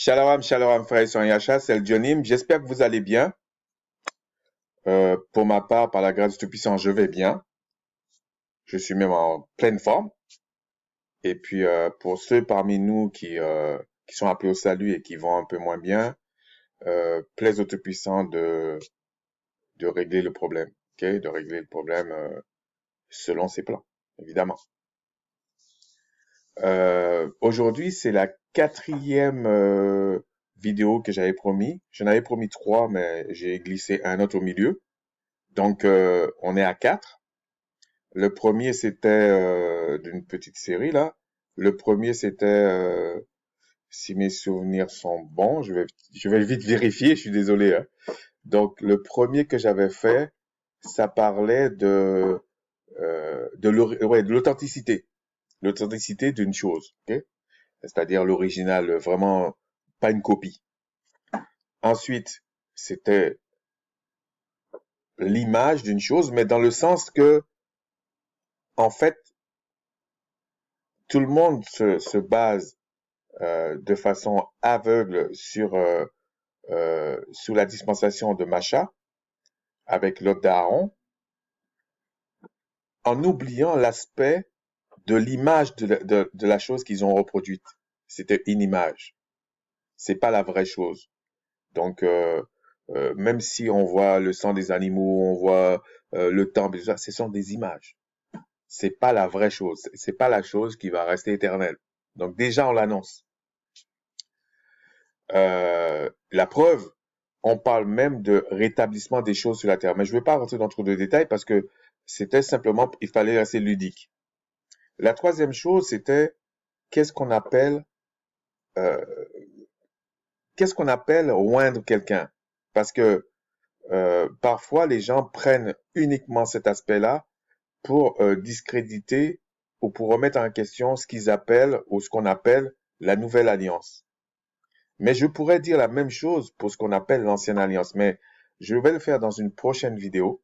Shalom, frère son Yacha, c'est le Johnny. J'espère que vous allez bien. Pour ma part, par la grâce du Tout-Puissant, je vais bien. Je suis même en pleine forme. Et puis, pour ceux parmi nous qui sont appelés au salut et qui vont un peu moins bien, plaise au Tout-Puissant de régler le problème. Ok, de régler le problème selon ses plans, évidemment. Aujourd'hui, c'est la quatrième vidéo que j'avais promis. J'en avais promis trois, mais j'ai glissé un autre au milieu. Donc, on est à 4. Le premier, c'était d'une petite série, là. Le premier, c'était, si mes souvenirs sont bons, je vais vite vérifier, je suis désolé, hein. Donc, le premier que j'avais fait, ça parlait de l'authenticité. L'authenticité d'une chose, ok? C'est-à-dire l'original, vraiment pas une copie. Ensuite, c'était l'image d'une chose, mais dans le sens que, en fait, tout le monde se base de façon aveugle sous la dispensation de Macha avec l'ordre d'Aaron, en oubliant l'aspect de l'image de la chose qu'ils ont reproduite. C'était une image. C'est pas la vraie chose. Donc, même si on voit le sang des animaux, on voit le temple, ce sont des images. C'est pas la vraie chose. C'est pas la chose qui va rester éternelle. Donc déjà, on l'annonce. La preuve, on parle même de rétablissement des choses sur la terre. Mais je ne vais pas rentrer dans trop de détails parce que c'était simplement, il fallait rester ludique. La troisième chose, c'était qu'est-ce qu'on appelle, euh, qu'est-ce qu'on appelle oindre quelqu'un. Parce que parfois, les gens prennent uniquement cet aspect-là pour discréditer ou pour remettre en question ce qu'ils appellent ou ce qu'on appelle la nouvelle alliance. Mais je pourrais dire la même chose pour ce qu'on appelle l'ancienne alliance, mais je vais le faire dans une prochaine vidéo,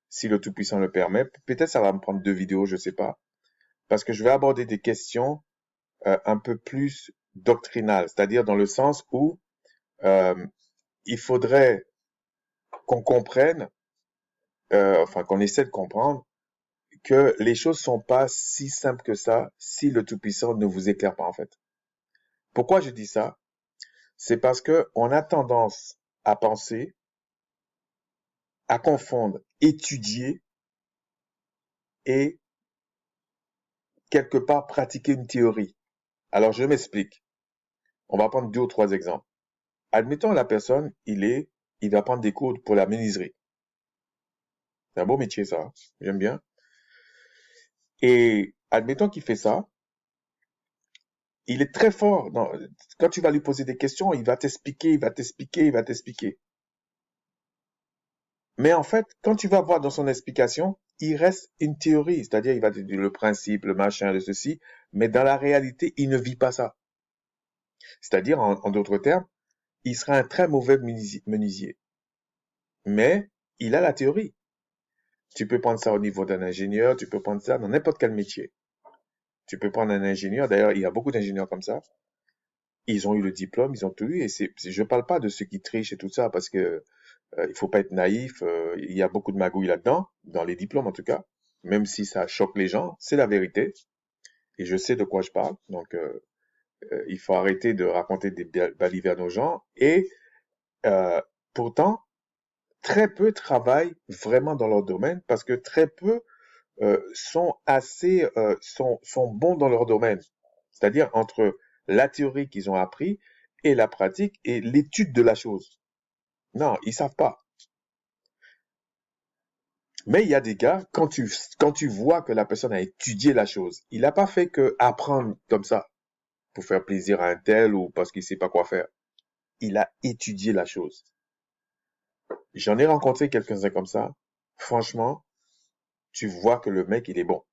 si le Tout-Puissant le permet. Peut-être ça va me prendre 2 vidéos, je sais pas, parce que je vais aborder des questions un peu plus doctrinales, c'est-à-dire dans le sens où euh, il faudrait qu'on comprenne, enfin qu'on essaie de comprendre que les choses sont pas si simples que ça si le Tout-Puissant ne vous éclaire pas en fait. Pourquoi je dis ça? C'est parce que on a tendance à penser, à confondre étudier et quelque part pratiquer une théorie. Alors je m'explique. On va prendre 2 ou 3 exemples. Admettons la personne, il va prendre des cours pour la menuiserie. C'est un beau métier ça, hein. J'aime bien. Et admettons qu'il fait ça, il est très fort. Quand tu vas lui poser des questions, il va t'expliquer, il va t'expliquer, il va t'expliquer. Mais en fait, quand tu vas voir dans son explication, il reste une théorie, c'est-à-dire il va te dire le principe, le machin, le ceci, mais dans la réalité, il ne vit pas ça. C'est-à-dire, en d'autres termes, il sera un très mauvais menuisier. Mais il a la théorie. Tu peux prendre ça au niveau d'un ingénieur, tu peux prendre ça dans n'importe quel métier. Tu peux prendre un ingénieur, d'ailleurs, il y a beaucoup d'ingénieurs comme ça. Ils ont eu le diplôme, ils ont tout eu, et je parle pas de ceux qui trichent et tout ça, parce que il faut pas être naïf, il y a beaucoup de magouilles là-dedans, dans les diplômes en tout cas, même si ça choque les gens, c'est la vérité, et je sais de quoi je parle, donc il faut arrêter de raconter des balivernes aux gens, et euh, pourtant, très peu travaillent vraiment dans leur domaine parce que très peu sont bons dans leur domaine. C'est-à-dire entre la théorie qu'ils ont appris et la pratique et l'étude de la chose. Non, ils savent pas. Mais il y a des gars, quand tu vois que la personne a étudié la chose, il n'a pas fait que apprendre comme ça pour faire plaisir à un tel ou parce qu'il sait pas quoi faire. Il a étudié la chose. J'en ai rencontré quelques-uns comme ça. Franchement, tu vois que le mec, il est bon.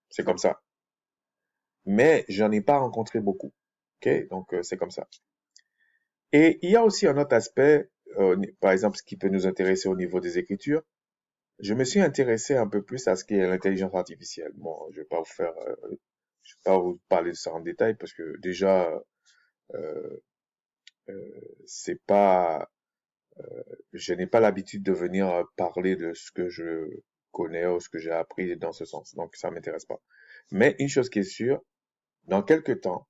C'est comme ça. Mais j'en ai pas rencontré beaucoup. Ok, donc c'est comme ça. Et il y a aussi un autre aspect, par exemple, ce qui peut nous intéresser au niveau des écritures. Je me suis intéressé un peu plus à ce qu'est l'intelligence artificielle. Bon, je vais pas vous parler de ça en détail parce que déjà, Euh, c'est pas, je n'ai pas l'habitude de venir parler de ce que je connais ou ce que j'ai appris dans ce sens. Donc, ça m'intéresse pas. Mais une chose qui est sûre, dans quelques temps,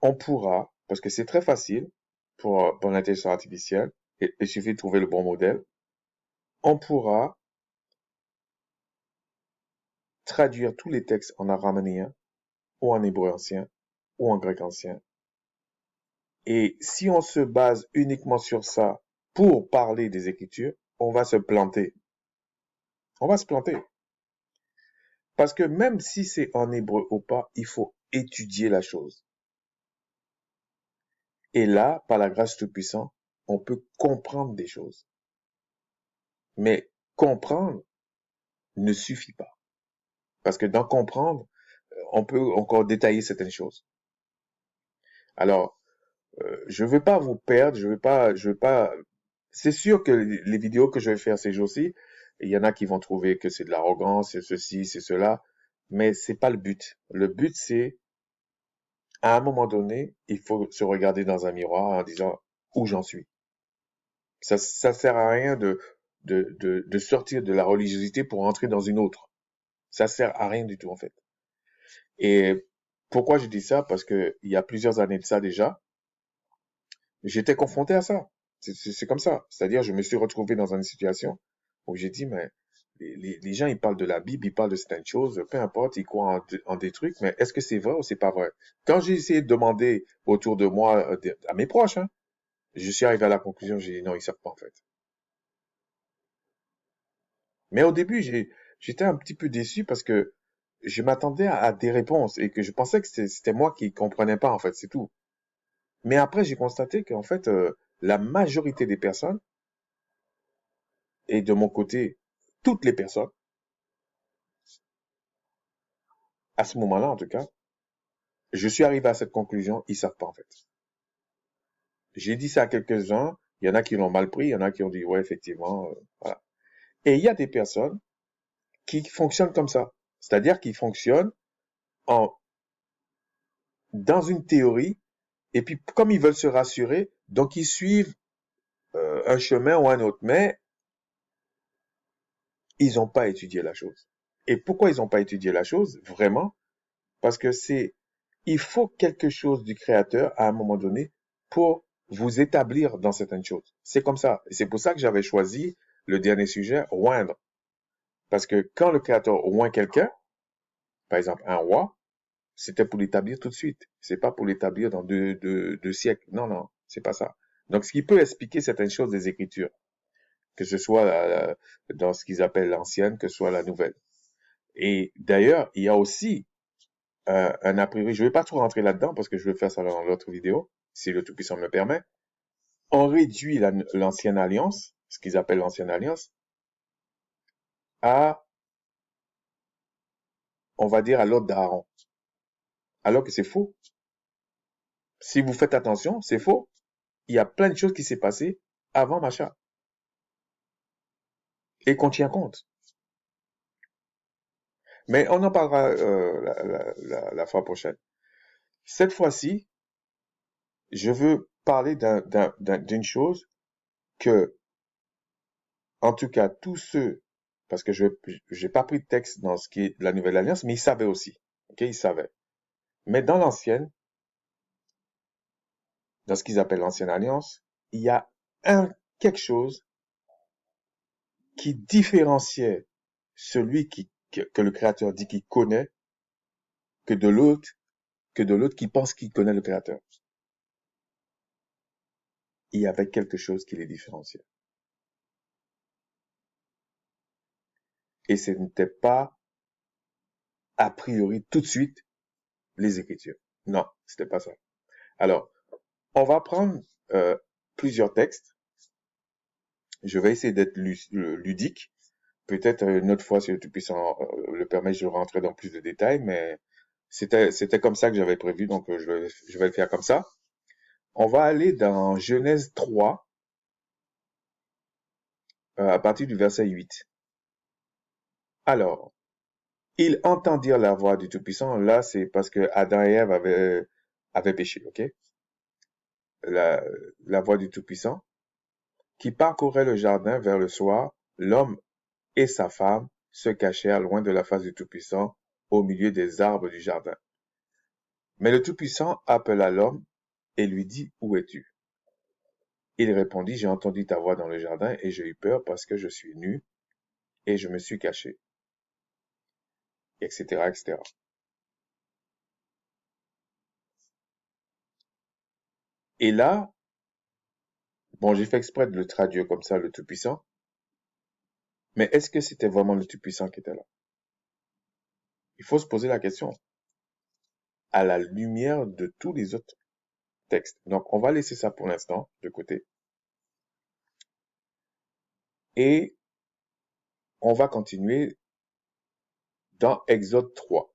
on pourra, parce que c'est très facile pour l'intelligence artificielle, il suffit de trouver le bon modèle, on pourra traduire tous les textes en araméen ou en hébreu ancien ou en grec ancien. Et si on se base uniquement sur ça pour parler des Écritures, on va se planter. On va se planter. Parce que même si c'est en hébreu ou pas, il faut étudier la chose. Et là, par la grâce Tout-Puissant, on peut comprendre des choses. Mais comprendre ne suffit pas. Parce que dans comprendre, on peut encore détailler certaines choses. Alors, je ne veux pas vous perdre, je veux pas. C'est sûr que les vidéos que je vais faire ces jours-ci, il y en a qui vont trouver que c'est de l'arrogance, c'est ceci, c'est cela, mais c'est pas le but. Le but, c'est à un moment donné, il faut se regarder dans un miroir en disant où j'en suis. Ça sert à rien de sortir de la religiosité pour entrer dans une autre. Ça sert à rien du tout, en fait. Et pourquoi je dis ça? Parce que il y a plusieurs années de ça déjà, j'étais confronté à ça. C'est comme ça. C'est-à-dire, je me suis retrouvé dans une situation où j'ai dit, mais les gens, ils parlent de la Bible, ils parlent de certaines choses, peu importe, ils croient en des trucs, mais est-ce que c'est vrai ou c'est pas vrai? Quand j'ai essayé de demander autour de moi, à mes proches, hein, je suis arrivé à la conclusion, j'ai dit non, ils savent pas en fait. Mais au début, j'étais un petit peu déçu parce que je m'attendais à des réponses et que je pensais que c'était moi qui comprenais pas en fait, c'est tout. Mais après, j'ai constaté qu'en fait, la majorité des personnes, et de mon côté, toutes les personnes, à ce moment-là en tout cas, je suis arrivé à cette conclusion, ils savent pas en fait. J'ai dit ça à quelques-uns, il y en a qui l'ont mal pris, il y en a qui ont dit ouais, effectivement, voilà. Et il y a des personnes qui fonctionnent comme ça. C'est-à-dire qu'ils fonctionnent en, dans une théorie, et puis comme ils veulent se rassurer, donc ils suivent un chemin ou un autre, mais ils n'ont pas étudié la chose. Et pourquoi ils n'ont pas étudié la chose, vraiment? Parce que il faut quelque chose du créateur à un moment donné pour vous établir dans certaines choses. C'est comme ça. Et c'est pour ça que j'avais choisi le dernier sujet, oindre. Parce que quand le créateur oint quelqu'un, par exemple un roi, c'était pour l'établir tout de suite. C'est pas pour l'établir dans deux siècles. Non, non, c'est pas ça. Donc, ce qui peut expliquer certaines choses des Écritures, que ce soit dans ce qu'ils appellent l'ancienne, que ce soit la nouvelle. Et d'ailleurs, il y a aussi un a priori, je vais pas trop rentrer là-dedans parce que je vais faire ça dans l'autre vidéo, si le Tout-Puissant me le permet. On réduit l'ancienne alliance, ce qu'ils appellent l'ancienne alliance, à, on va dire, à l'ordre d'Aaron. Alors que c'est faux. Si vous faites attention, c'est faux. Il y a plein de choses qui s'est passées avant Macha. Et qu'on tient compte. Mais on en parlera la fois prochaine. Cette fois-ci, je veux parler d'une chose que, en tout cas, tous ceux, parce que je n'ai pas pris de texte dans ce qui est la Nouvelle Alliance, mais ils savaient aussi. Ok, ils savaient. Mais dans l'ancienne, dans ce qu'ils appellent l'ancienne Alliance, il y a quelque chose qui différenciait celui que le Créateur dit qu'il connaît que de l'autre, qui pense qu'il connaît le Créateur. Il y avait quelque chose qui les différenciait. Et ce n'était pas, a priori, tout de suite, les Écritures. Non, c'était pas ça. Alors, on va prendre plusieurs textes. Je vais essayer d'être ludique. Peut-être une autre fois, si le Tout-Puissant le permet, je rentrerai dans plus de détails, mais c'était comme ça que j'avais prévu, donc je vais le faire comme ça. On va aller dans Genèse 3, à partir du verset 8. Alors, ils entendirent la voix du Tout-Puissant. Là, c'est parce que Adam et Ève avait péché, ok? La, la voix du Tout-Puissant, qui parcourait le jardin vers le soir, l'homme et sa femme se cachèrent loin de la face du Tout-Puissant, au milieu des arbres du jardin. Mais le Tout-Puissant appela l'homme et lui dit, où es-tu? Il répondit, j'ai entendu ta voix dans le jardin et j'ai eu peur parce que je suis nu et je me suis caché, etc., etc. Et là, bon, j'ai fait exprès de le traduire comme ça, le Tout-Puissant, mais est-ce que c'était vraiment le Tout-Puissant qui était là? Il faut se poser la question, à la lumière de tous les autres textes. Donc, on va laisser ça pour l'instant de côté. Et on va continuer dans Exode 3,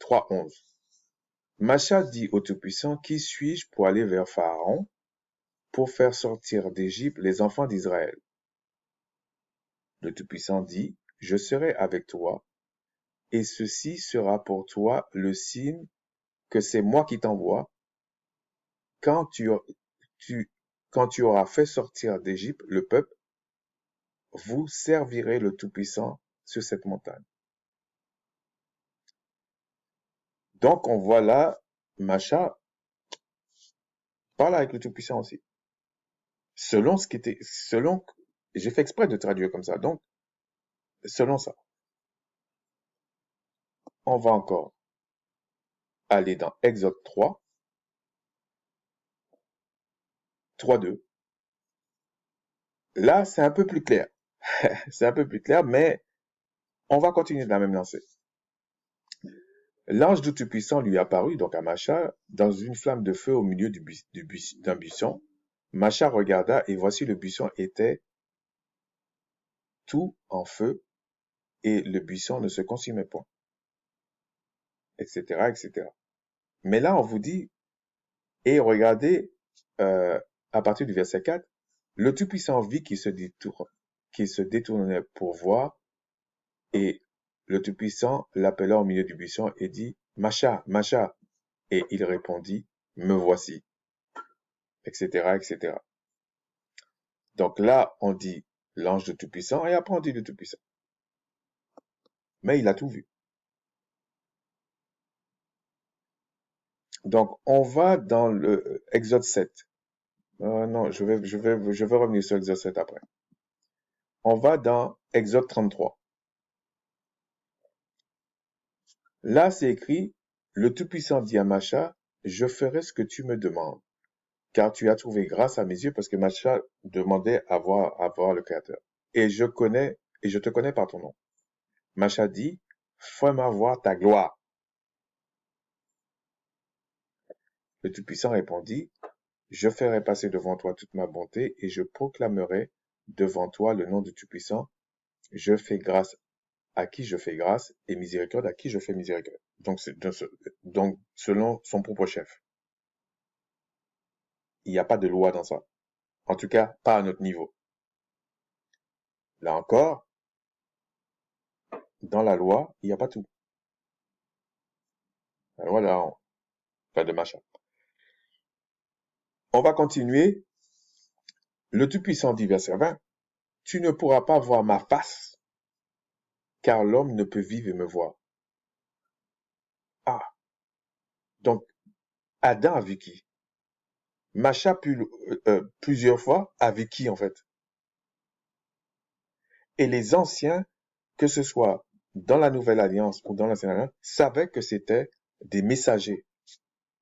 3:11. Macha dit au Tout-Puissant, qui suis-je pour aller vers Pharaon pour faire sortir d'Égypte les enfants d'Israël? Le Tout-Puissant dit, je serai avec toi, et ceci sera pour toi le signe que c'est moi qui t'envoie. Quand tu- quand tu auras fait sortir d'Égypte le peuple, vous servirez le Tout-Puissant sur cette montagne. Donc on voit là, Macha parle avec le Tout-Puissant aussi. J'ai fait exprès de traduire comme ça. Donc, selon ça, on va encore aller dans Exode 3, 3:2. Là, c'est un peu plus clair. C'est un peu plus clair, mais on va continuer de la même lancée. L'ange du Tout-Puissant lui apparut, donc à Macha, dans une flamme de feu au milieu d'un buisson. Macha regarda, et voici le buisson était tout en feu, et le buisson ne se consumait point, etc., etc. Mais là, on vous dit, et regardez, à partir du verset 4, le Tout-Puissant vit qu'il se détournait pour voir, et le Tout-Puissant l'appela au milieu du buisson et dit, Macha, Macha. Et il répondit, me voici, etc., etc. Donc là, on dit l'ange de Tout-Puissant et après on dit le Tout-Puissant. Mais il a tout vu. Donc on va dans le Exode 7. Non, je vais revenir sur Exode 7 après. On va dans Exode 33. Là, c'est écrit, le Tout-Puissant dit à Macha, je ferai ce que tu me demandes, car tu as trouvé grâce à mes yeux, parce que Macha demandait à voir le Créateur. Et je te connais par ton nom. Macha dit, fais-moi voir ta gloire. Le Tout-Puissant répondit, je ferai passer devant toi toute ma bonté et je proclamerai devant toi le nom du Tout-Puissant. Je fais grâce à qui je fais grâce et miséricorde à qui je fais miséricorde. Donc selon son propre chef. Il n'y a pas de loi dans ça. En tout cas, pas à notre niveau. Là encore, dans la loi, il n'y a pas tout. La loi, là, pas de machin. On va continuer. Le Tout-Puissant dit, verset 20, tu ne pourras pas voir ma face, car l'homme ne peut vivre et me voir. Ah, donc Adam a vu qui? Macha plusieurs fois avec qui en fait? Et les anciens, que ce soit dans la Nouvelle Alliance ou dans l'Ancienne Alliance, savaient que c'était des messagers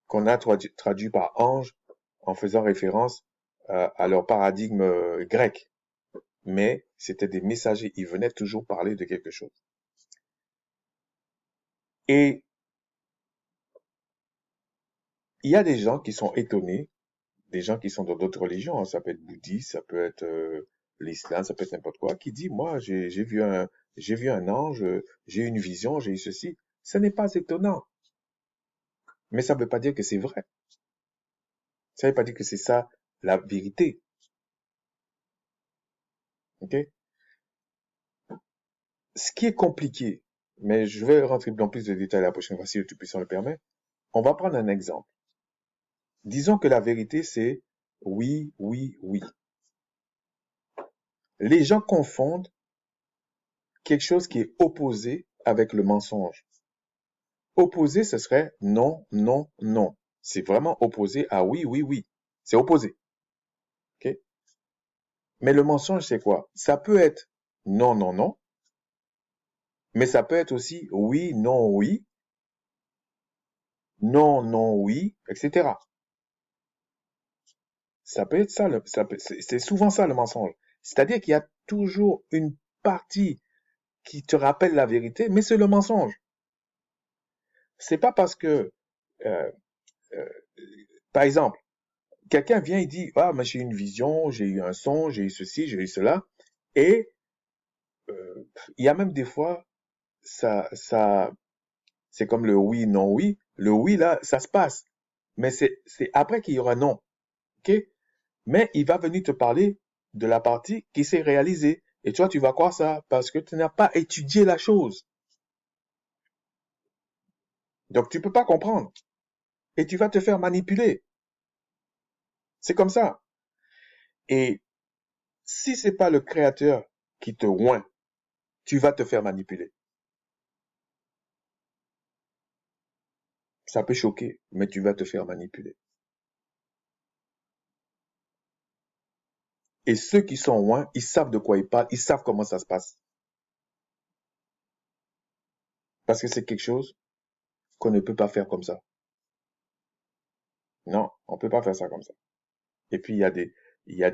qu'on a traduit par anges en faisant référence à leur paradigme grec. Mais c'était des messagers, ils venaient toujours parler de quelque chose. Et il y a des gens qui sont étonnés, des gens qui sont dans d'autres religions, hein, ça peut être bouddhiste, ça peut être l'islam, ça peut être n'importe quoi, qui dit, moi, j'ai vu un ange, j'ai eu une vision, j'ai eu ceci. Ce n'est pas étonnant, mais ça ne veut pas dire que c'est vrai. Ça ne veut pas dire que c'est ça la vérité. Ok? Ce qui est compliqué, mais je vais rentrer dans plus de détails la prochaine fois si le Tout-Puissant le permet, On va prendre un exemple. Disons que la vérité, c'est oui, oui, oui. Les gens confondent quelque chose qui est opposé avec le mensonge. Opposé, ce serait non, non, non. C'est vraiment opposé à oui, oui, oui. C'est opposé. Ok? Mais le mensonge, c'est quoi? Ça peut être non, non, non, mais ça peut être aussi oui, non, oui, non, non, oui, etc. Ça peut être ça, c'est souvent ça le mensonge. C'est-à-dire qu'il y a toujours une partie qui te rappelle la vérité, mais c'est le mensonge. C'est pas parce que, euh, euh, par exemple, quelqu'un vient et dit, ah, mais j'ai une vision, j'ai eu un son, j'ai eu ceci, j'ai eu cela, et il y a même des fois, c'est comme le oui, non, oui. Le oui, là, ça se passe. Mais c'est après qu'il y aura non. OK? Mais il va venir te parler de la partie qui s'est réalisée. Et toi, tu vas croire ça parce que tu n'as pas étudié la chose. Donc, tu peux pas comprendre. Et tu vas te faire manipuler. C'est comme ça. Et si c'est pas le créateur qui te oint, tu vas te faire manipuler. Ça peut choquer, mais tu vas te faire manipuler. Et ceux qui sont oints, ils savent de quoi ils parlent, ils savent comment ça se passe. Parce que c'est quelque chose qu'on ne peut pas faire comme ça. Non, on peut pas faire ça comme ça. Et puis il y a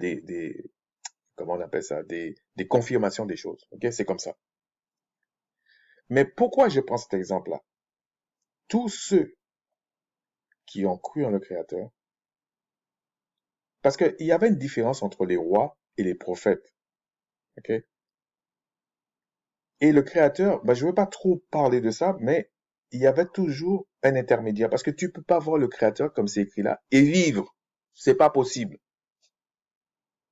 comment on appelle ça, des confirmations des choses. Ok, c'est comme ça. Mais pourquoi je prends cet exemple-là? Tous ceux qui ont cru en le Créateur, parce qu'il y avait une différence entre les rois et les prophètes. Ok, et le Créateur, ben, je ne veux pas trop parler de ça, mais il y avait toujours un intermédiaire, parce que tu peux pas voir le Créateur comme c'est écrit là et vivre. C'est pas possible.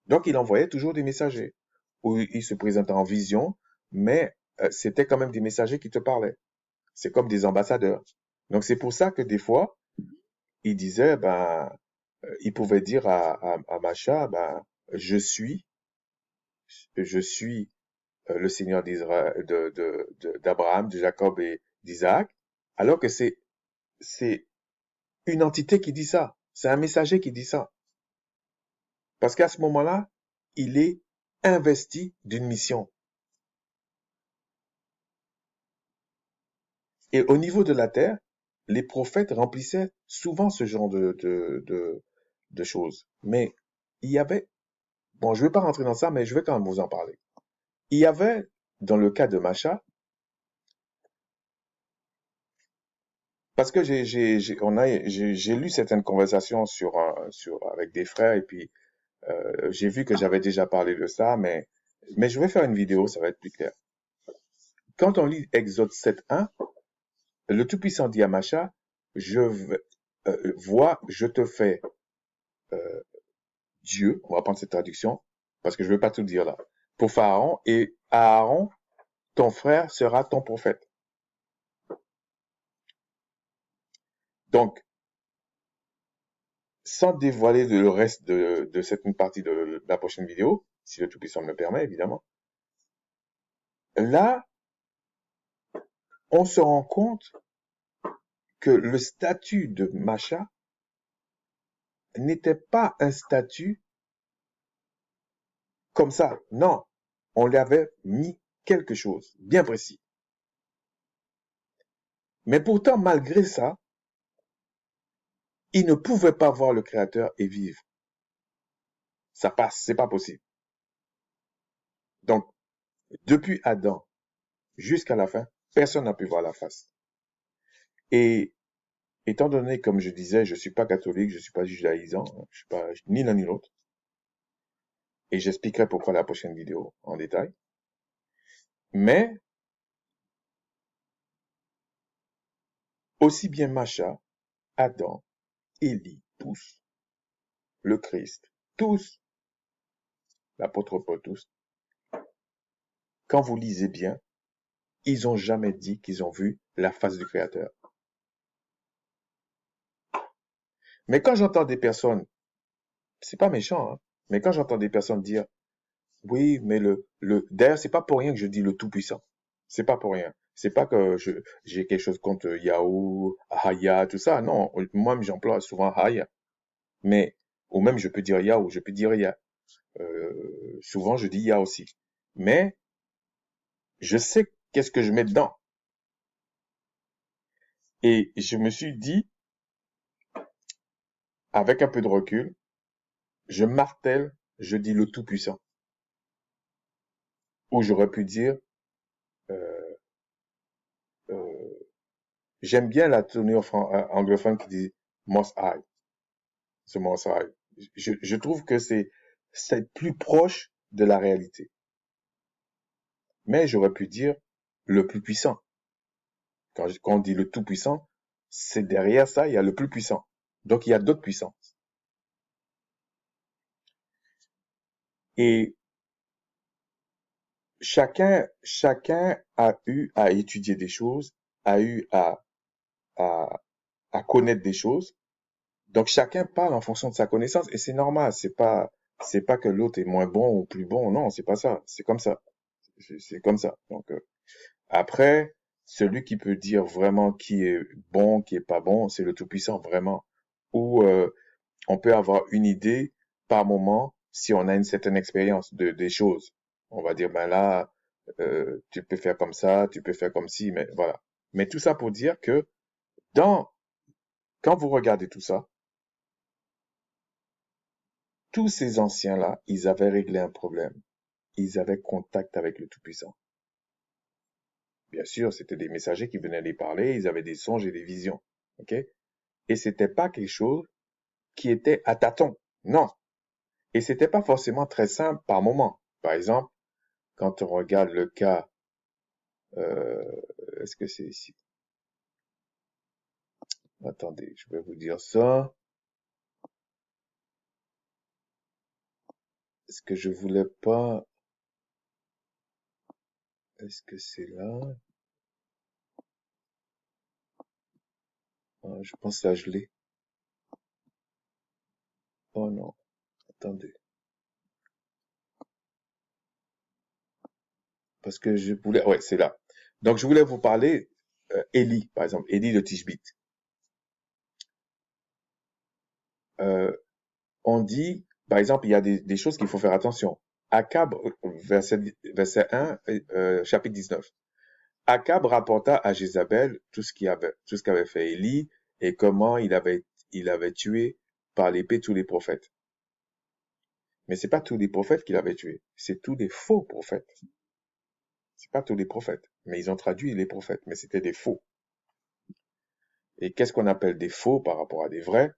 Donc il envoyait toujours des messagers où il se présentait en vision, mais c'était quand même des messagers qui te parlaient. C'est comme des ambassadeurs. Donc c'est pour ça que des fois, il disait, ben, il pouvait dire à Macha, ben, je suis le Seigneur d'Israël, d'Abraham, de Jacob et d'Isaac, alors que c'est une entité qui dit ça. C'est un messager qui dit ça. Parce qu'à ce moment-là, il est investi d'une mission. Et au niveau de la terre, les prophètes remplissaient souvent ce genre de choses. Mais il y avait, bon, je ne vais pas rentrer dans ça, mais je vais quand même vous en parler. Il y avait, dans le cas de Macha, parce que j'ai lu certaines conversations avec des frères et puis j'ai vu que j'avais déjà parlé de ça, mais je vais faire une vidéo, ça va être plus clair. Quand on lit Exode 7.1, le Tout-Puissant dit à Macha, vois, je te fais euh, Dieu, on va prendre cette traduction, parce que je ne veux pas tout dire là, pour Pharaon, et Aaron, ton frère, sera ton prophète. Donc, sans dévoiler le reste de cette partie de la prochaine vidéo, si le Tout-Puissant me le permet, évidemment, là, on se rend compte que le statut de Macha n'était pas un statut comme ça. Non, on lui avait mis quelque chose, bien précis. Mais pourtant, malgré ça, il ne pouvait pas voir le Créateur et vivre. Ça passe, c'est pas possible. Donc, depuis Adam jusqu'à la fin, personne n'a pu voir la face. Et étant donné, comme je disais, je suis pas catholique, je suis pas judaïsant, je suis pas ni l'un ni l'autre, et j'expliquerai pourquoi la prochaine vidéo en détail. Mais aussi bien Macha, Adam, Élie, tous, le Christ, tous, l'apôtre Paul, tous, quand vous lisez bien, ils ont jamais dit qu'ils ont vu la face du Créateur. Mais quand j'entends des personnes, c'est pas méchant, hein, mais quand j'entends des personnes dire, oui, mais d'ailleurs, c'est pas pour rien que je dis le Tout-Puissant. C'est pas pour rien. C'est pas que j'ai quelque chose contre Yahoo, Haya, tout ça. Non, moi, j'emploie souvent Haya. Mais, ou même je peux dire Yahoo, je peux dire Ya. Souvent, je dis Ya aussi. Mais, je sais qu'est-ce que je mets dedans. Et je me suis dit, avec un peu de recul, je martèle, je dis le Tout-Puissant. Ou j'aurais pu dire, euh, euh, j'aime bien la tournure anglophone qui dit Most High, ce Most High. Je trouve que c'est plus proche de la réalité. Mais j'aurais pu dire le plus puissant. Quand on dit le tout puissant, c'est derrière ça, il y a le plus puissant. Donc il y a d'autres puissances. Et chacun a eu à étudier des choses, a eu à, à connaître des choses. Donc chacun parle en fonction de sa connaissance et c'est normal. C'est pas que l'autre est moins bon ou plus bon. Non, c'est pas ça. C'est comme ça. C'est comme ça. Donc après, celui qui peut dire vraiment qui est bon, qui est pas bon, c'est le Tout-Puissant vraiment. Ou on peut avoir une idée par moment si on a une certaine expérience des choses. On va dire ben là, tu peux faire comme ça, tu peux faire comme ci, mais voilà. Mais tout ça pour dire que dans quand vous regardez tout ça, tous ces anciens-là, ils avaient réglé un problème. Ils avaient contact avec le Tout-Puissant. Bien sûr, c'était des messagers qui venaient les parler, ils avaient des songes et des visions. OK? Et c'était pas quelque chose qui était à tâtons. Non. Et c'était pas forcément très simple par moment. Par exemple, quand on regarde le cas, euh, est-ce que c'est ici? Attendez, je vais vous dire ça. Est-ce que je voulais pas, est-ce que c'est là? Ah, je pense que là, je l'ai. Oh non, attendez. Parce que je voulais, ouais, c'est là. Donc, je voulais vous parler, Élie, par exemple, Élie de Tishbit. Euh, on dit, par exemple, il y a des choses qu'il faut faire attention. Akab, verset 1, chapitre 19. Akab rapporta à Jézabel tout ce qu'avait fait Élie et comment il avait tué par l'épée tous les prophètes. Mais c'est pas tous les prophètes qu'il avait tués, c'est tous les faux prophètes. C'est pas tous les prophètes, mais ils ont traduit les prophètes, mais c'était des faux. Et qu'est-ce qu'on appelle des faux par rapport à des vrais?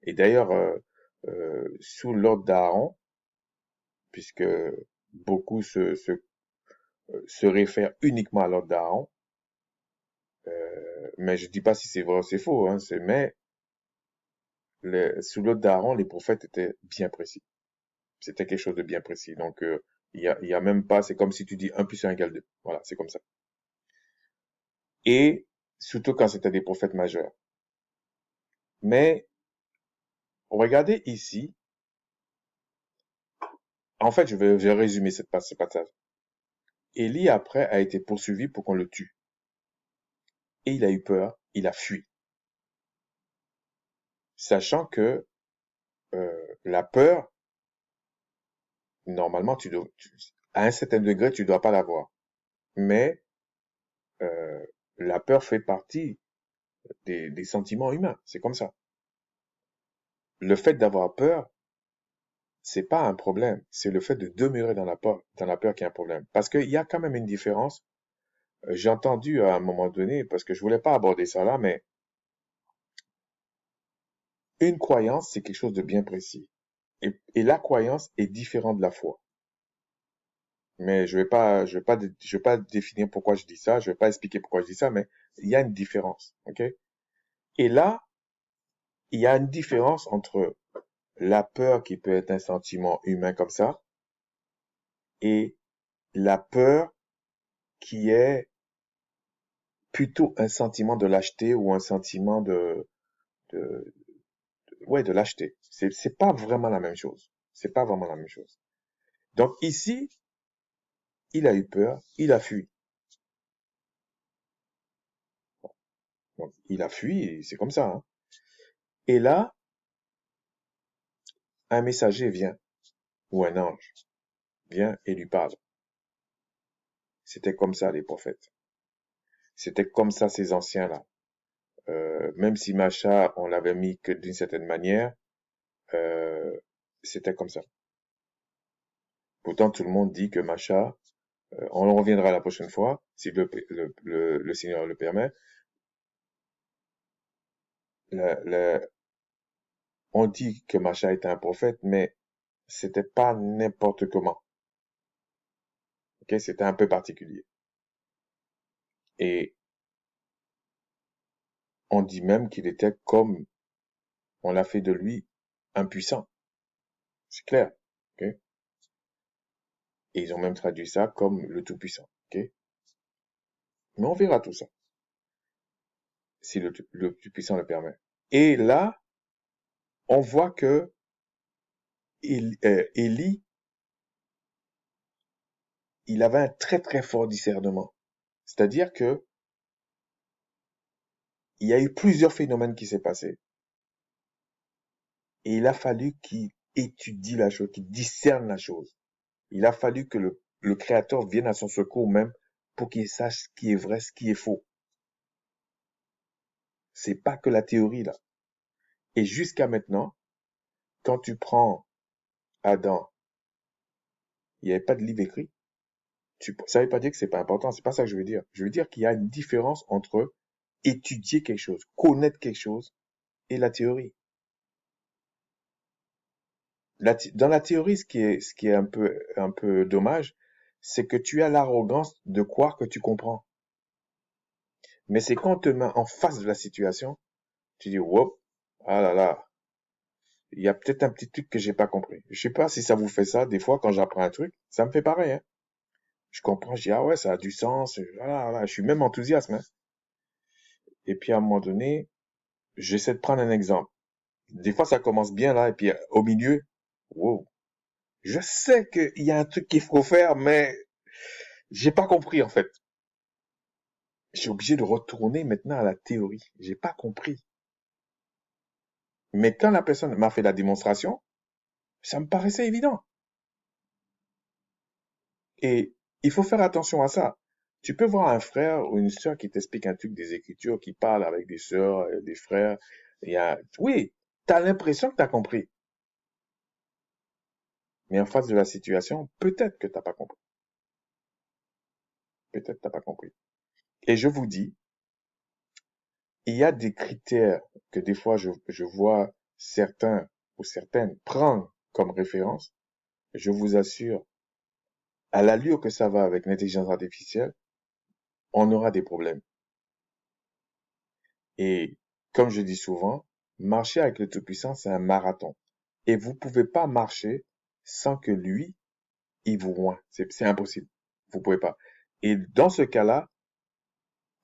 Et d'ailleurs, sous l'ordre d'Aaron, puisque beaucoup se réfèrent uniquement à l'ordre d'Aaron, mais je dis pas si c'est vrai ou c'est faux, hein, mais sous l'ordre d'Aaron, les prophètes étaient bien précis. C'était quelque chose de bien précis. Donc, il y a même pas, c'est comme si tu dis 1 plus 1 égale 2. Voilà, c'est comme ça. Et surtout quand c'était des prophètes majeurs. Mais regardez ici, en fait, je vais résumer ce passage. Élie, après, a été poursuivi pour qu'on le tue. Et il a eu peur, il a fui. Sachant que la peur, normalement, à un certain degré, tu dois pas l'avoir. Mais euh, la peur fait partie des sentiments humains. C'est comme ça. Le fait d'avoir peur, c'est pas un problème. C'est le fait de demeurer dans la peur qui est un problème. Parce qu'il y a quand même une différence. J'ai entendu à un moment donné, parce que je voulais pas aborder ça là, mais une croyance, c'est quelque chose de bien précis. Et la croyance est différente de la foi. Mais je vais pas définir pourquoi je dis ça, je vais pas expliquer pourquoi je dis ça, mais il y a une différence, ok? Et là, il y a une différence entre la peur qui peut être un sentiment humain comme ça et la peur qui est plutôt un sentiment de lâcheté ou un sentiment de ouais, de lâcheté. C'est pas vraiment la même chose. C'est pas vraiment la même chose. Donc ici, il a eu peur, il a fui. Donc, il a fui, et c'est comme ça, hein. Et là, un messager vient, ou un ange vient et lui parle. C'était comme ça les prophètes. C'était comme ça ces anciens-là. Même si Macha, on l'avait mis que d'une certaine manière, euh, c'était comme ça. Pourtant, tout le monde dit que Macha, on en reviendra la prochaine fois, si le Seigneur le permet. Le- le- on dit que Macha était un prophète, mais c'était pas n'importe comment. Ok, c'était un peu particulier. Et on dit même qu'il était comme on l'a fait de lui impuissant. C'est clair. Ok. Et ils ont même traduit ça comme le Tout-Puissant. Ok. Mais on verra tout ça, si le Tout-Puissant le permet. Et là, on voit que Élie, il avait un très très fort discernement. C'est-à-dire que il y a eu plusieurs phénomènes qui s'est passé. Et il a fallu qu'il étudie la chose, qu'il discerne la chose. Il a fallu que le Créateur vienne à son secours même pour qu'il sache ce qui est vrai, ce qui est faux. C'est pas que la théorie là. Et jusqu'à maintenant, quand tu prends Adam, il n'y avait pas de livre écrit. Ça ne veut pas dire que c'est pas important. C'est pas ça que je veux dire. Je veux dire qu'il y a une différence entre étudier quelque chose, connaître quelque chose et la théorie. Dans la théorie, ce qui est un peu dommage, c'est que tu as l'arrogance de croire que tu comprends. Mais c'est quand on te met en face de la situation, tu dis, whoop, ah là là, il y a peut-être un petit truc que j'ai pas compris. Je sais pas si ça vous fait ça. Des fois, quand j'apprends un truc, ça me fait pareil, hein. Je comprends, je dis, ah ouais, ça a du sens. Voilà, voilà. Je suis même enthousiaste, hein. Et puis, à un moment donné, j'essaie de prendre un exemple. Des fois, ça commence bien là, et puis au milieu, wow. Je sais qu'il y a un truc qu'il faut faire, mais j'ai pas compris, en fait. Je suis obligé de retourner maintenant à la théorie. J'ai pas compris. Mais quand la personne m'a fait la démonstration, ça me paraissait évident. Et il faut faire attention à ça. Tu peux voir un frère ou une sœur qui t'explique un truc des Écritures, qui parle avec des sœurs, des frères. Oui, t'as l'impression que t'as compris. Mais en face de la situation, peut-être que t'as pas compris. Peut-être que t'as pas compris. Et je vous dis, il y a des critères que des fois je vois certains ou certaines prendre comme référence. Je vous assure, à l'allure que ça va avec l'intelligence artificielle, on aura des problèmes. Et comme je dis souvent, marcher avec le Tout-Puissant, c'est un marathon. Et vous pouvez pas marcher sans que lui, il vous voie. C'est impossible. Vous pouvez pas. Et dans ce cas-là,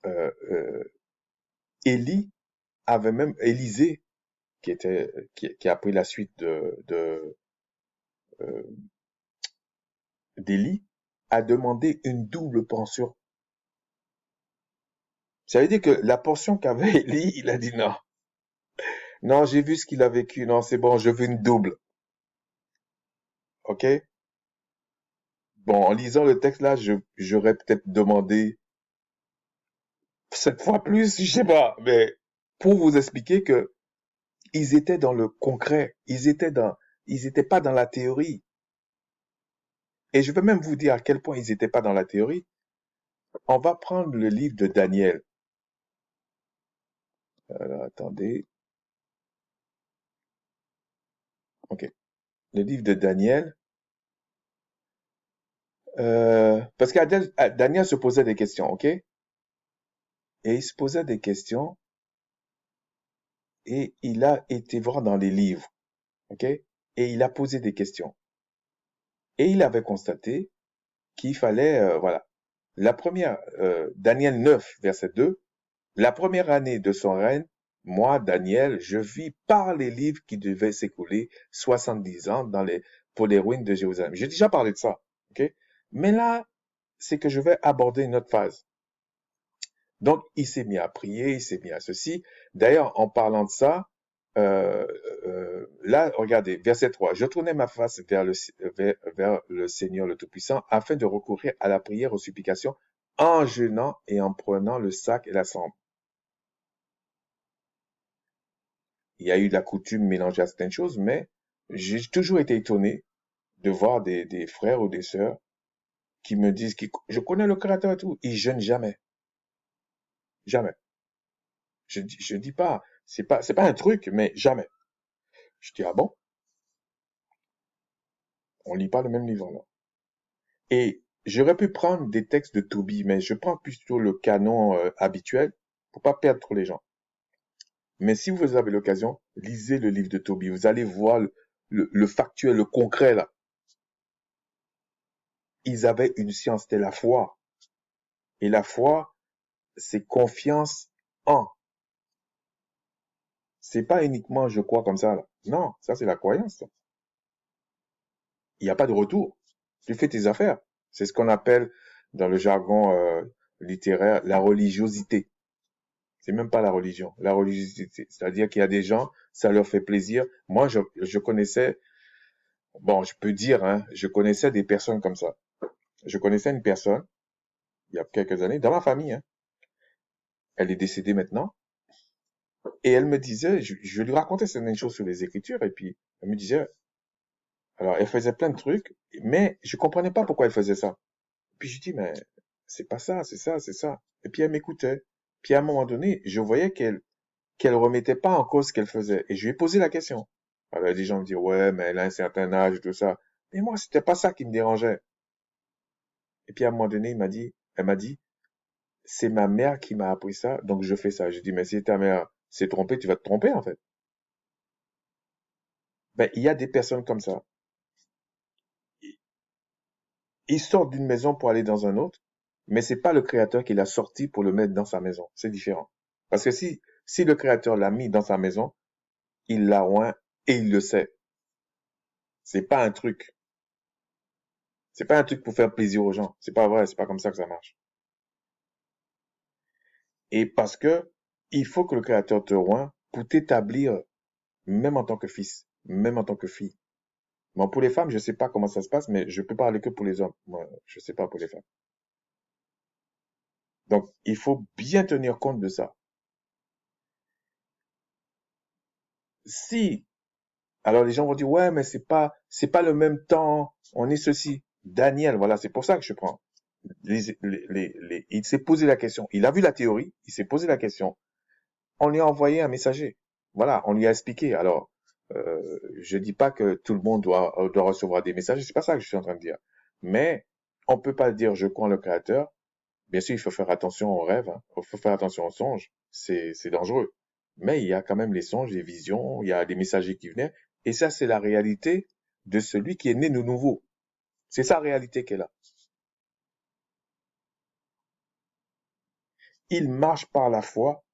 euh, euh, Élie avait même Élisée, qui a pris la suite euh, d'Élie, a demandé une double pension. Ça veut dire que la portion qu'avait Élie, il a dit non. Non, j'ai vu ce qu'il a vécu. Non, c'est bon, je veux une double. OK? Bon, en lisant le texte là, j'aurais peut-être demandé 7 fois plus, je sais pas, mais pour vous expliquer que ils étaient dans le concret, ils étaient pas dans la théorie. Et je vais même vous dire à quel point ils étaient pas dans la théorie. On va prendre le livre de Daniel. Alors, attendez. OK. Le livre de Daniel. Parce que Daniel se posait des questions, OK? Et il se posait des questions et il a été voir dans les livres, OK? Et il a posé des questions. Et il avait constaté qu'il fallait, voilà. La première, Daniel 9, verset 2, la première année de son règne, moi, Daniel, je vis par les livres qui devaient s'écouler 70 ans pour les ruines de Jérusalem. J'ai déjà parlé de ça, ok? Mais là, c'est que je vais aborder une autre phase. Donc, il s'est mis à prier, il s'est mis à ceci. D'ailleurs, en parlant de ça, euh, là, regardez, verset 3. Je tournais ma face vers le Seigneur le Tout-Puissant afin de recourir à la prière, aux supplications, en jeûnant et en prenant le sac et la cendre. Il y a eu la coutume mélangée à certaines choses, mais j'ai toujours été étonné de voir des frères ou des sœurs qui me disent que je connais le Créateur et tout. Ils jeûnent jamais. Jamais. Je dis pas, c'est pas un truc, mais jamais. Je dis, ah bon? On lit pas le même livre, là. Et j'aurais pu prendre des textes de Tobie, mais je prends plutôt le canon habituel pour pas perdre trop les gens. Mais si vous avez l'occasion, lisez le livre de Tobie. Vous allez voir le factuel, le concret, là. Ils avaient une science, c'était la foi. Et la foi, c'est confiance en. C'est pas uniquement je crois comme ça, là. Non, ça c'est la croyance. Il n'y a pas de retour. Tu fais tes affaires. C'est ce qu'on appelle dans le jargon littéraire la religiosité. C'est même pas la religion, la religiosité. C'est-à-dire qu'il y a des gens, ça leur fait plaisir. Moi, je connaissais, bon, je peux dire, hein, je connaissais des personnes comme ça. Je connaissais une personne, il y a quelques années, dans ma famille, hein. Elle est décédée maintenant. Et elle me disait, je lui racontais certaines choses sur les Écritures, et puis elle me disait, alors elle faisait plein de trucs, mais je comprenais pas pourquoi elle faisait ça. Puis je dis, mais c'est pas ça, c'est ça, c'est ça. Et puis elle m'écoutait. Puis à un moment donné, je voyais qu'elle remettait pas en cause ce qu'elle faisait. Et je lui ai posé la question. Alors des gens me disent, ouais, mais elle a un certain âge et tout ça. Mais moi, c'était pas ça qui me dérangeait. Et puis à un moment donné, elle m'a dit, c'est ma mère qui m'a appris ça, donc je fais ça. Je dis, mais si ta mère s'est trompée, tu vas te tromper en fait. Ben, il y a des personnes comme ça. Ils sortent d'une maison pour aller dans un autre, mais c'est pas le créateur qui l'a sorti pour le mettre dans sa maison. C'est différent. Parce que si le créateur l'a mis dans sa maison, il l'a oint et il le sait. C'est pas un truc. C'est pas un truc pour faire plaisir aux gens. C'est pas vrai. C'est pas comme ça que ça marche. Et parce que il faut que le créateur te oint pour t'établir, même en tant que fils, même en tant que fille. Bon, pour les femmes, je sais pas comment ça se passe, mais je peux parler que pour les hommes. Moi, je sais pas pour les femmes. Donc, il faut bien tenir compte de ça. Si Alors les gens vont dire, ouais, mais c'est pas le même temps, on est ceci. Daniel, voilà, c'est pour ça que je prends. Il s'est posé la question, il a vu la théorie, il s'est posé la question, on lui a envoyé un messager. Voilà, on lui a expliqué. Alors, je dis pas que tout le monde doit recevoir des messages, c'est pas ça que je suis en train de dire. Mais on peut pas dire je crois en le Créateur. Bien sûr, il faut faire attention aux rêves, hein. Il faut faire attention aux songes. C'est dangereux. Mais il y a quand même les songes, les visions, il y a des messagers qui venaient. Et ça, c'est la réalité de celui qui est né de nouveau. C'est sa réalité qu'elle a. Il marche par la foi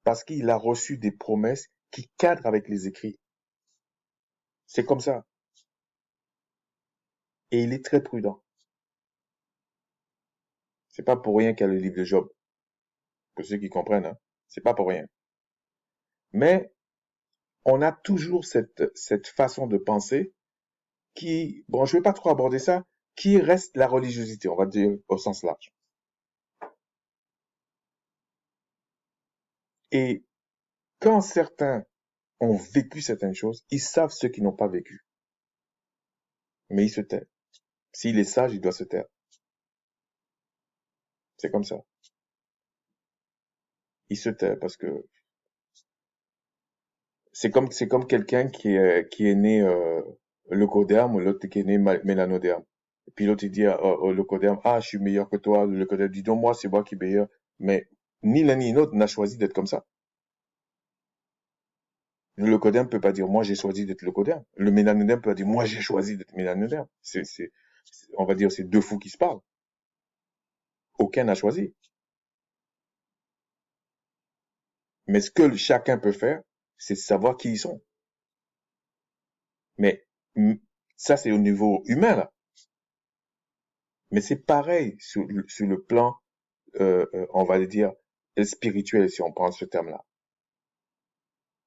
parce qu'il a reçu des promesses qui cadrent avec les écrits. C'est comme ça. Et il est très prudent. C'est pas pour rien qu'il y a le livre de Job. Pour ceux qui comprennent, hein. C'est pas pour rien. Mais on a toujours cette façon de penser qui, bon, je vais pas trop aborder ça, qui reste la religiosité, on va dire au sens large. Et quand certains ont vécu certaines choses, ils savent ceux qui n'ont pas vécu, mais ils se taisent. S'il est sage, il doit se taire. C'est comme ça. Il se tait parce que c'est comme quelqu'un qui est né leucoderme, l'autre qui est né mélanoderme. Et puis l'autre il dit au leucoderme, ah, je suis meilleur que toi. Le leucoderme dit, non, moi, c'est moi qui est meilleur. Mais ni l'un ni l'autre n'a choisi d'être comme ça. Le leucoderme peut pas dire, moi, j'ai choisi d'être leucoderme. Le mélanoderme peut pas dire, moi, j'ai choisi d'être mélanoderme. On va dire, c'est deux fous qui se parlent. Aucun n'a choisi. Mais ce que chacun peut faire, c'est savoir qui ils sont. Mais ça, c'est au niveau humain, là. Mais c'est pareil sur le plan, on va le dire, spirituel, si on prend ce terme-là.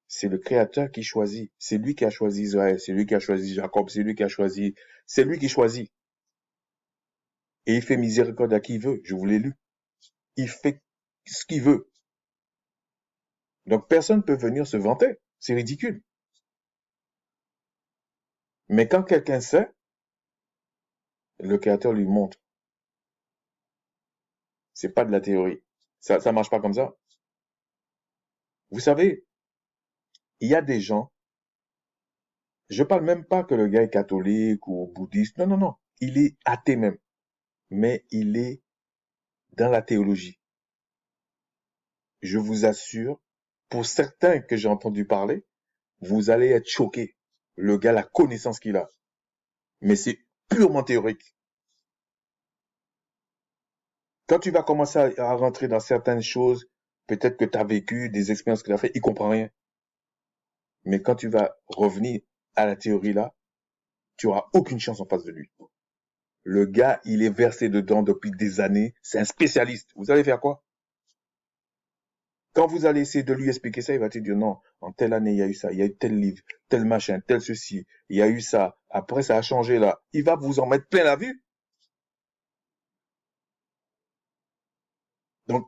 C'est le Créateur qui choisit. C'est lui qui a choisi Israël. C'est lui qui a choisi Jacob. C'est lui qui a choisi. C'est lui qui choisit. Et il fait miséricorde à qui il veut. Je vous l'ai lu. Il fait ce qu'il veut. Donc personne ne peut venir se vanter. C'est ridicule. Mais quand quelqu'un sait, le Créateur lui montre. C'est pas de la théorie. Ça marche pas comme ça. Vous savez, il y a des gens, je parle même pas que le gars est catholique ou bouddhiste. Non, non, non. Il est athée même. Mais il est dans la théologie. Je vous assure, pour certains que j'ai entendu parler, vous allez être choqués. Le gars, la connaissance qu'il a. Mais c'est purement théorique. Quand tu vas commencer à rentrer dans certaines choses, peut-être que tu as vécu des expériences que tu as fait, il comprend rien. Mais quand tu vas revenir à la théorie là, tu auras aucune chance en face de lui. Le gars, il est versé dedans depuis des années. C'est un spécialiste. Vous allez faire quoi? Quand vous allez essayer de lui expliquer ça, il va te dire non, en telle année, il y a eu ça, il y a eu tel livre, tel machin, tel ceci, il y a eu ça, après ça a changé là. Il va vous en mettre plein la vue. Donc,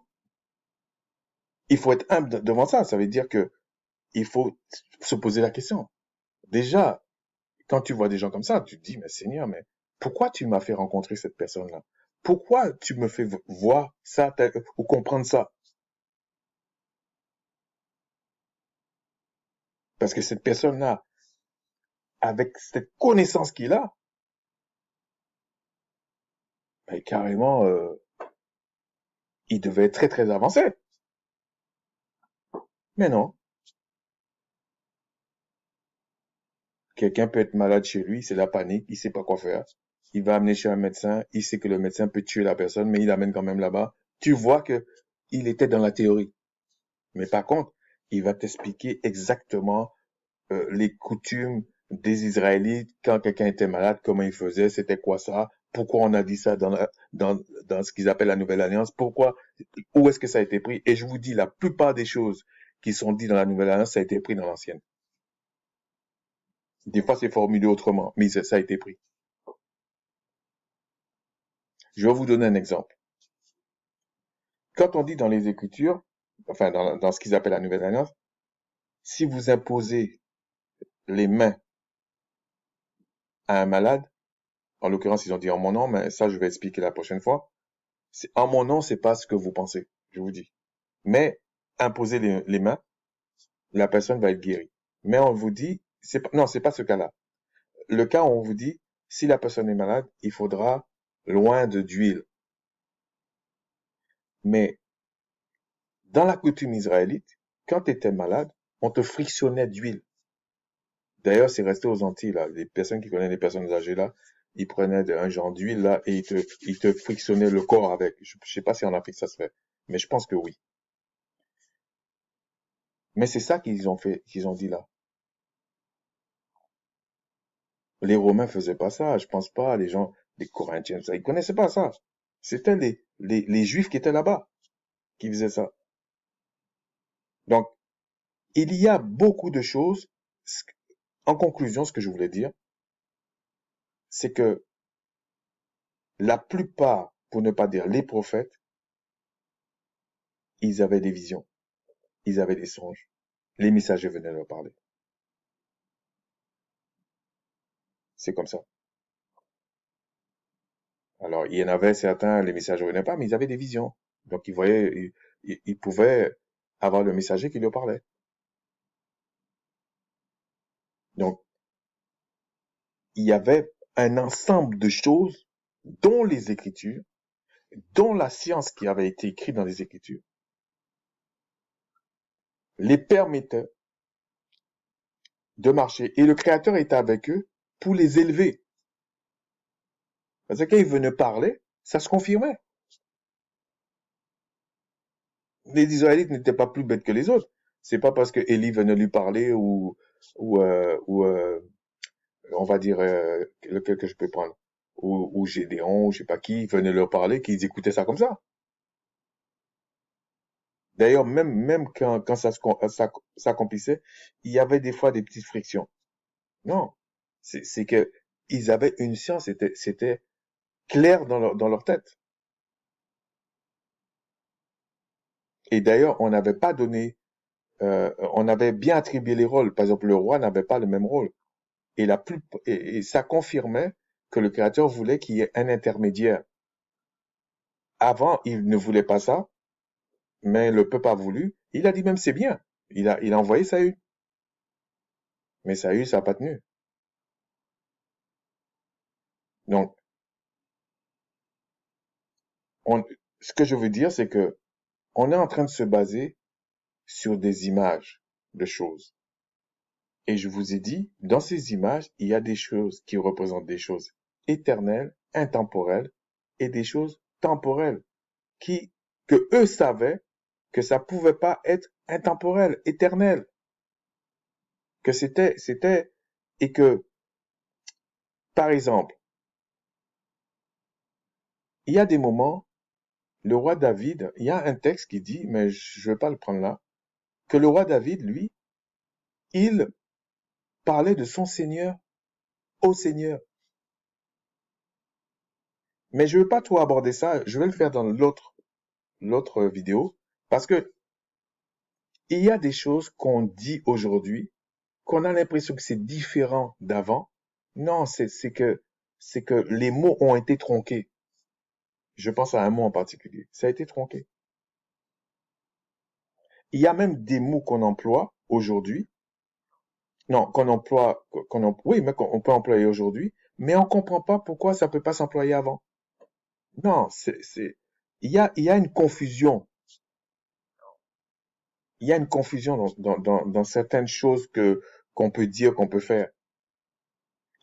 il faut être humble devant ça. Ça veut dire que il faut se poser la question. Déjà, quand tu vois des gens comme ça, tu te dis, mais Seigneur, mais pourquoi tu m'as fait rencontrer cette personne-là? Pourquoi tu me fais voir ça ou comprendre ça? Parce que cette personne-là, avec cette connaissance qu'il a, ben, carrément, il devait être très très avancé. Mais non, quelqu'un peut être malade chez lui, c'est la panique, il sait pas quoi faire. Il va amener chez un médecin, il sait que le médecin peut tuer la personne, mais il l'amène quand même là-bas. Tu vois que il était dans la théorie. Mais par contre, il va t'expliquer exactement les coutumes des Israélites quand quelqu'un était malade, comment ils faisaient, c'était quoi ça, pourquoi on a dit ça dans ce qu'ils appellent la Nouvelle Alliance, pourquoi, où est-ce que ça a été pris. Et je vous dis, la plupart des choses qui sont dites dans la Nouvelle Alliance, ça a été pris dans l'Ancienne. Des fois, c'est formulé autrement, mais ça a été pris. Je vais vous donner un exemple. Quand on dit dans les Écritures, enfin dans ce qu'ils appellent la Nouvelle Alliance, si vous imposez les mains à un malade, en l'occurrence, ils ont dit en mon nom, mais ça, je vais expliquer la prochaine fois. En mon nom, c'est pas ce que vous pensez, je vous dis. Mais imposer les mains, la personne va être guérie. Mais on vous dit, non, c'est pas ce cas-là. Le cas où on vous dit, si la personne est malade, il faudra loin d'huile. Mais dans la coutume israélite, quand tu étais malade, on te frictionnait d'huile. D'ailleurs, c'est resté aux Antilles, là. Les personnes qui connaissent les personnes âgées, là, ils prenaient un genre d'huile, là, et ils te frictionnaient le corps avec. Je sais pas si en Afrique ça se fait, mais je pense que oui. Mais c'est ça qu'ils ont fait, qu'ils ont dit là. Les Romains faisaient pas ça, je pense pas. Les gens, les Corinthiens, ça, ils connaissaient pas ça. C'était les Juifs qui étaient là-bas qui faisaient ça. Donc, il y a beaucoup de choses. En conclusion, ce que je voulais dire, c'est que la plupart, pour ne pas dire les prophètes, ils avaient des visions, ils avaient des songes. Les messagers venaient leur parler. C'est comme ça. Alors, il y en avait certains, les messagers venaient pas, mais ils avaient des visions. Donc, ils voyaient, ils pouvaient avoir le messager qui leur parlait. Donc, il y avait un ensemble de choses, dont les Écritures, dont la science qui avait été écrite dans les Écritures, les permettait de marcher. Et le Créateur était avec eux pour les élever. Parce que quand ils venaient parler, ça se confirmait. Les Israélites n'étaient pas plus bêtes que les autres. C'est pas parce que Élie venait lui parler ou on va dire lequel que je peux prendre ou Gédéon ou je sais pas qui venait leur parler qu'ils écoutaient ça comme ça. D'ailleurs, même quand ça s'accomplissait, il y avait des fois des petites frictions. Non, c'est que ils avaient une science, c'était clair dans leur tête. Et d'ailleurs, on avait bien attribué les rôles. Par exemple, le roi n'avait pas le même rôle. Et ça confirmait que le Créateur voulait qu'il y ait un intermédiaire. Avant, il ne voulait pas ça, mais le peuple a voulu. Il a dit même c'est bien. Il a envoyé Saül. Mais Saül, ça n'a pas tenu. Donc, on, ce que je veux dire, c'est que on est en train de se baser sur des images de choses. Et je vous ai dit, dans ces images, il y a des choses qui représentent des choses éternelles, intemporelles, et des choses temporelles, que eux savaient que ça pouvait pas être intemporel, éternel, que et que, par exemple, il y a des moments, le roi David, il y a un texte qui dit, mais je ne vais pas le prendre là, que le roi David, lui, il parlait de son Seigneur au Seigneur. Mais je ne veux pas trop aborder ça, je vais le faire dans l'autre vidéo, parce que il y a des choses qu'on dit aujourd'hui, qu'on a l'impression que c'est différent d'avant. Non, c'est que les mots ont été tronqués. Je pense à un mot en particulier. Ça a été tronqué. Il y a même des mots qu'on emploie aujourd'hui. Non, oui, mais qu'on peut employer aujourd'hui, mais on comprend pas pourquoi ça peut pas s'employer avant. Non, il y a une confusion. Il y a une confusion dans certaines choses qu'on peut dire, qu'on peut faire.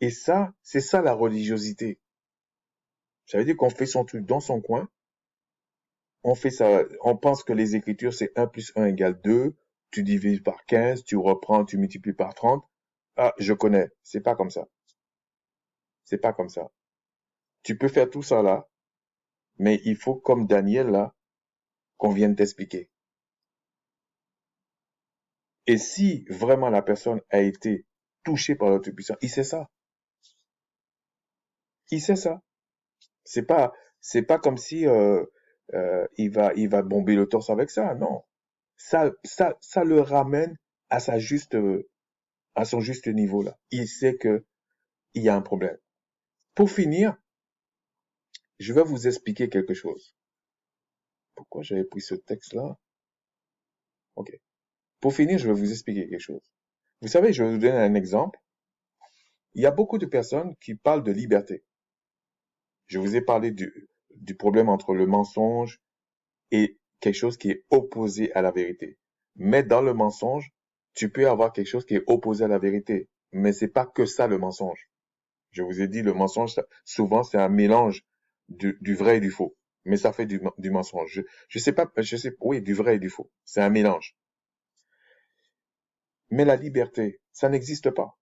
Et ça, c'est ça la religiosité. Ça veut dire qu'on fait son truc dans son coin, on fait ça, on pense que les écritures, c'est 1 + 1 = 2, tu divises par 15, tu reprends, tu multiplies par 30. Ah, je connais, c'est pas comme ça. C'est pas comme ça. Tu peux faire tout ça là, mais il faut, comme Daniel là, qu'on vienne t'expliquer. Et si vraiment la personne a été touchée par le Tout-Puissant, il sait ça. Il sait ça. C'est pas, c'est pas comme si il va bomber le torse avec ça. Non. Ça le ramène à à son juste niveau là. Il sait que il y a un problème. Pour finir, je vais vous expliquer quelque chose. Pourquoi j'avais pris ce texte là? Ok. Pour finir, je vais vous expliquer quelque chose. Vous savez, je vais vous donner un exemple. Il y a beaucoup de personnes qui parlent de liberté. Je vous ai parlé du problème entre le mensonge et quelque chose qui est opposé à la vérité. Mais dans le mensonge, tu peux avoir quelque chose qui est opposé à la vérité. Mais c'est pas que ça le mensonge. Je vous ai dit, le mensonge, souvent, c'est un mélange du vrai et du faux. Mais ça fait du mensonge. Je sais pas, oui, du vrai et du faux. C'est un mélange. Mais la liberté, ça n'existe pas.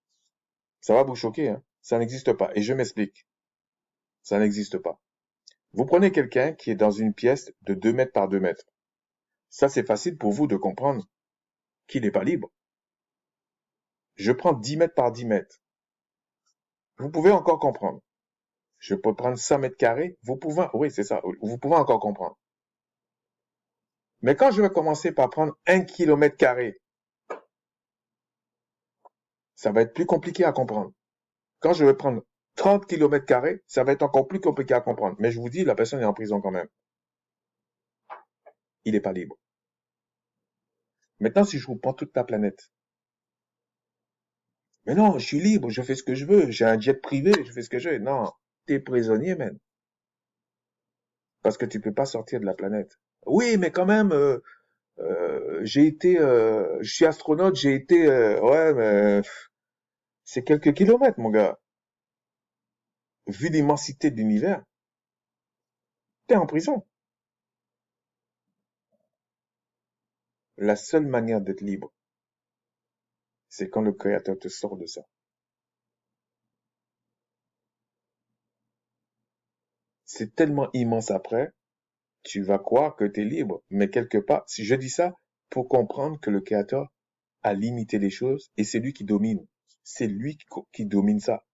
Ça va vous choquer, hein? Ça n'existe pas. Et je m'explique. Ça n'existe pas. Vous prenez quelqu'un qui est dans une pièce de 2 mètres par 2 mètres. Ça, c'est facile pour vous de comprendre qu'il n'est pas libre. Je prends 10 mètres par 10 mètres. Vous pouvez encore comprendre. Je peux prendre 100 mètres carrés. Oui, c'est ça. Vous pouvez encore comprendre. Mais quand je vais commencer par prendre 1 km², ça va être plus compliqué à comprendre. Quand je vais prendre 30 km², ça va être encore plus compliqué à comprendre. Mais je vous dis, la personne est en prison quand même. Il n'est pas libre. Maintenant, si je vous prends toute la planète. Mais non, je suis libre, je fais ce que je veux. J'ai un jet privé, je fais ce que je veux. Non, t'es prisonnier, man. Parce que tu peux pas sortir de la planète. Oui, mais quand même, je suis astronaute, ouais, mais c'est quelques kilomètres, mon gars. Vu l'immensité de l'univers, t'es en prison. La seule manière d'être libre, c'est quand le Créateur te sort de ça. C'est tellement immense après, tu vas croire que tu es libre. Mais quelque part, si je dis ça, pour comprendre que le Créateur a limité les choses et c'est lui qui domine. C'est lui qui domine ça.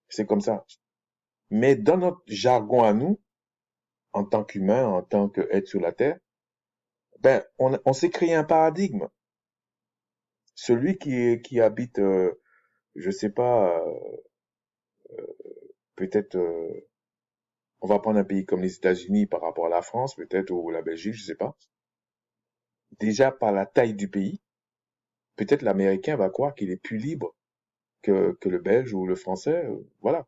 C'est comme ça. Mais dans notre jargon à nous, en tant qu'humain, en tant qu'être sur la Terre, ben, on s'est créé un paradigme. Celui qui habite, je sais pas, peut-être, on va prendre un pays comme les États-Unis par rapport à la France, peut-être, ou la Belgique, je sais pas. Déjà, par la taille du pays, peut-être l'Américain va croire qu'il est plus libre que le Belge ou le Français, voilà.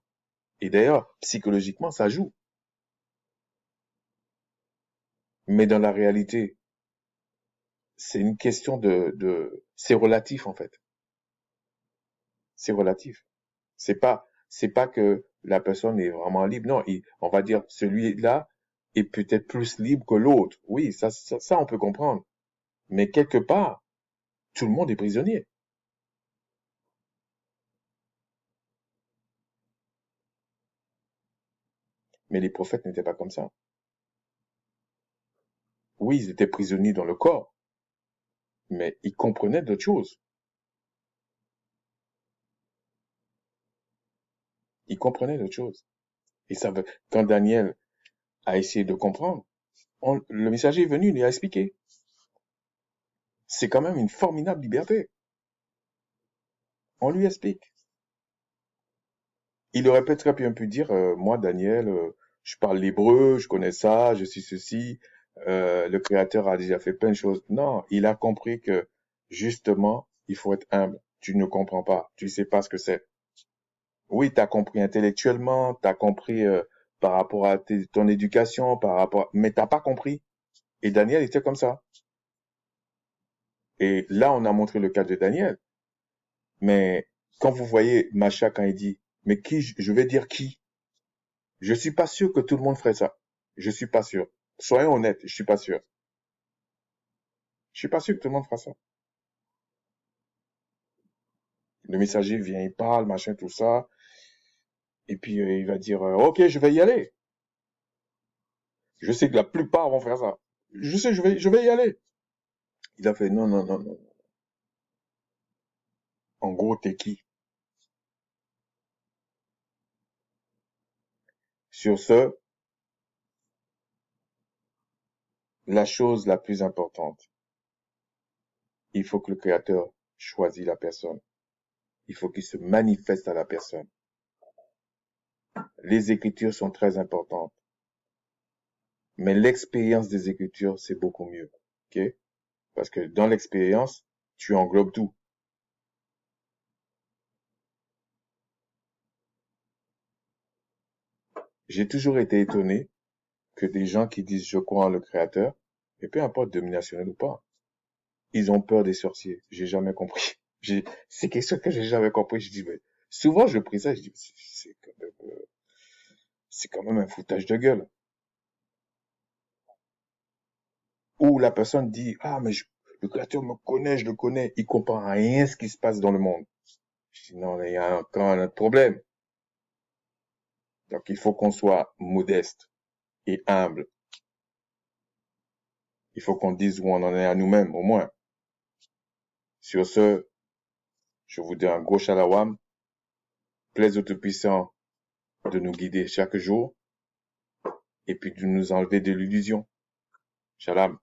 Et d'ailleurs, psychologiquement, ça joue. Mais dans la réalité, c'est une question c'est relatif, en fait. C'est relatif. C'est pas que la personne est vraiment libre. Non, on va dire, celui-là est peut-être plus libre que l'autre. Oui, ça, on peut comprendre. Mais quelque part, tout le monde est prisonnier. Mais les prophètes n'étaient pas comme ça. Oui, ils étaient prisonniers dans le corps, mais ils comprenaient d'autres choses. Ils comprenaient d'autres choses. Et quand Daniel a essayé de comprendre, le messager est venu, il lui a expliqué. C'est quand même une formidable liberté. On lui explique. Il aurait peut-être très bien pu dire, moi, Daniel, je parle l'hébreu, je connais ça, je suis ceci, le Créateur a déjà fait plein de choses. Non, il a compris que, justement, il faut être humble. Tu ne comprends pas, tu sais pas ce que c'est. Oui, tu as compris intellectuellement, tu as compris par rapport à ton éducation, mais t'as pas compris. Et Daniel était comme ça. Et là, on a montré le cas de Daniel. Mais quand vous voyez Macha quand il dit, mais qui, je vais dire qui? Je suis pas sûr que tout le monde ferait ça. Je suis pas sûr. Soyons honnêtes, je suis pas sûr. Je suis pas sûr que tout le monde fera ça. Le messager vient, il parle, machin, tout ça. Et puis, il va dire, OK, je vais y aller. Je sais que la plupart vont faire ça. Je sais, je vais y aller. Il a fait, non, non, non, non. En gros, t'es qui? Sur ce, la chose la plus importante, il faut que le Créateur choisisse la personne. Il faut qu'il se manifeste à la personne. Les Écritures sont très importantes, mais l'expérience des Écritures, c'est beaucoup mieux. OK? Parce que dans l'expérience, tu englobes tout. J'ai toujours été étonné que des gens qui disent je crois en le Créateur, et peu importe dominationnel ou pas, ils ont peur des sorciers. J'ai jamais compris. C'est quelque chose que j'ai jamais compris. Je dis, mais souvent je prie ça, je dis, c'est quand même un foutage de gueule. Où la personne dit, ah, mais le Créateur me connaît, je le connais, il comprend rien ce qui se passe dans le monde. Je dis, non, il y a encore un autre problème. Donc il faut qu'on soit modeste et humble. Il faut qu'on dise où on en est à nous-mêmes, au moins. Sur ce, je vous dis un gros shalawam. Plaise au Tout-Puissant de nous guider chaque jour et puis de nous enlever de l'illusion. Shalom.